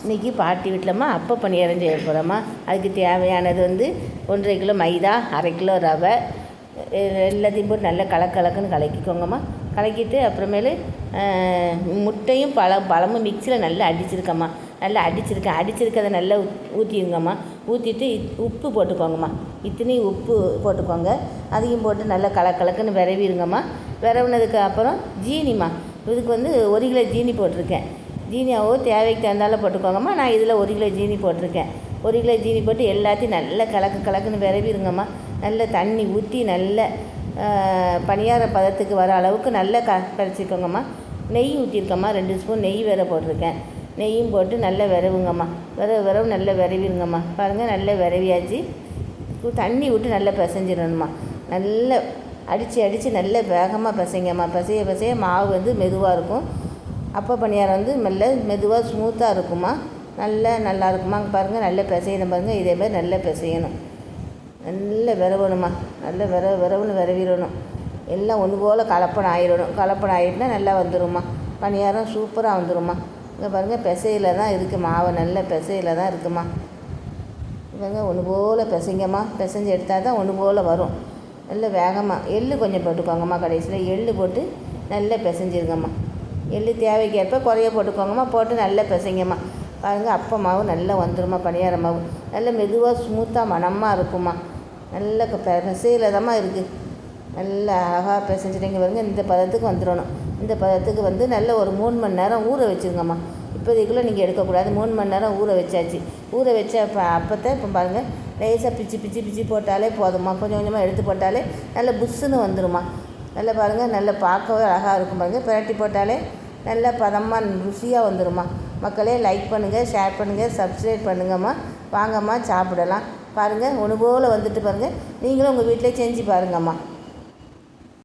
இன்றைக்கி பாட்டி வீட்டிலம்மா அப்போ பணியாரம் செய்ய போகிறோம்மா. அதுக்கு தேவையானது 1.5 கிலோ மைதா, 1/2 கிலோ ரவை, எல்லாத்தையும் போட்டு நல்லா கலக்குன்னு கலக்கிக்கோங்கம்மா. கலக்கிட்டு அப்புறமேலு முட்டையும் பழமும் மிக்சியில் நல்லா அடிச்சிருக்கம்மா. நல்லா அடிச்சிருக்கதை நல்லா ஊற்றிடுங்கம்மா. ஊற்றிட்டு உப்பு போட்டுக்கோங்கம்மா. இத்தனையும் உப்பு போட்டுக்கோங்க. அதையும் போட்டு நல்லா கலக்குன்னு விரவிடுங்கம்மா. விரவுனதுக்கு அப்புறம் ஜீனிம்மா. இதுக்கு 1 கிலோ ஜீனி போட்டிருக்கேன். ஜீனியாவோ தேவைக்கு தகுந்தால போட்டுக்கோங்கம்மா. நான் இதில் 1 கிலோ ஜீனி போட்டிருக்கேன். 1 கிலோ ஜீனி போட்டு எல்லாத்தையும் நல்லா கலக்குன்னு விரவிடுங்கம்மா. நல்ல தண்ணி ஊற்றி நல்ல பணியார பதத்துக்கு வர அளவுக்கு நல்லா கரைச்சிக்கோங்கம்மா. நெய் ஊற்றிருக்கம்மா. 2 ஸ்பூன் நெய் வேற போட்டிருக்கேன். நெய்யும் போட்டு நல்லா விரவுங்கம்மா. விரவு நல்லா விரவிடுங்கம்மா. பாருங்கள், நல்லா விரவியாச்சு. தண்ணி விட்டு நல்லா பிசைஞ்சிடணும்மா. நல்லா அடித்து நல்லா வேகமாக பிசைங்கம்மா. பிசைய மாவு மெதுவாக இருக்கும். அப்போ பணியாரம் மெதுவாக ஸ்மூத்தாக இருக்குமா. நல்லா இருக்குமா. பாருங்கள், நல்லா பிசையணும் பாருங்கள். இதேமாதிரி நல்லா பிசையணும். நல்லா விரவணுமா. நல்லா விரவுன்னு விரவிடணும். எல்லாம் ஒன்று போல் கலப்படம் ஆகிட்டுனா நல்லா வந்துடும்மா. பணியாரம் சூப்பராக வந்துடும்மா. இங்கே பாருங்கள், பிசையில் தான் இருக்குது மாவு. நல்ல பிசையில் தான் இருக்குமா. பாருங்க, ஒன்று போல் பிசைங்கம்மா. பிசைஞ்சு எடுத்தால் தான் ஒன்று போல் வரும். நல்லா வேகமாக எள்ளு கொஞ்சம் போட்டுக்கோங்கம்மா. கடைசியில் எள்ளு போட்டு நல்லா பிசைஞ்சிருங்கம்மா. எள்ளு தேவைக்கேற்ப குறைய போட்டுக்கோங்கம்மா. போட்டு நல்லா பிசைங்கம்மா. பாருங்கள், அப்போ மாவு நல்லா வந்துடும்மா. பணியார மாவு நல்லா மெதுவாக ஸ்மூத்தாக மணமாக இருக்குமா. நல்ல பிசையில் தான்மா இருக்குது. நல்லா அழகாக பிசைஞ்சிட்டிங்க பாருங்கள். இந்த பதத்துக்கு வந்துடணும். இந்த பதத்துக்கு நல்ல ஒரு 3 மணி நேரம் ஊற வச்சுருங்கம்மா. இப்போதைக்குள்ளே நீங்கள் எடுக்கக்கூடாது. 3 மணி நேரம் ஊற வச்சாச்சு. ஊற வச்ச அப்போத்தான் இப்போ பாருங்கள், லேசாக பிச்சு போட்டாலே போதும்மா. கொஞ்சமாக எடுத்து போட்டாலே நல்ல புஷ்ஷுன்னு வந்துடும்மா. நல்லா பாருங்கள், நல்லா பார்க்கவே அழகாக இருக்கும் பாருங்கள். பிரட்டி போட்டாலே நல்லா பதமாக ருசியாக வந்துடும்மா. மக்களே, லைக் பண்ணுங்கள், ஷேர் பண்ணுங்கள், சப்ஸ்கிரைப் பண்ணுங்கம்மா. வாங்கம்மா, சாப்பிடலாம். பாருங்கள், ஒன்று போல் வந்துட்டு பாருங்கள். நீங்களும் உங்கள் வீட்டிலே செஞ்சு பாருங்கம்மா.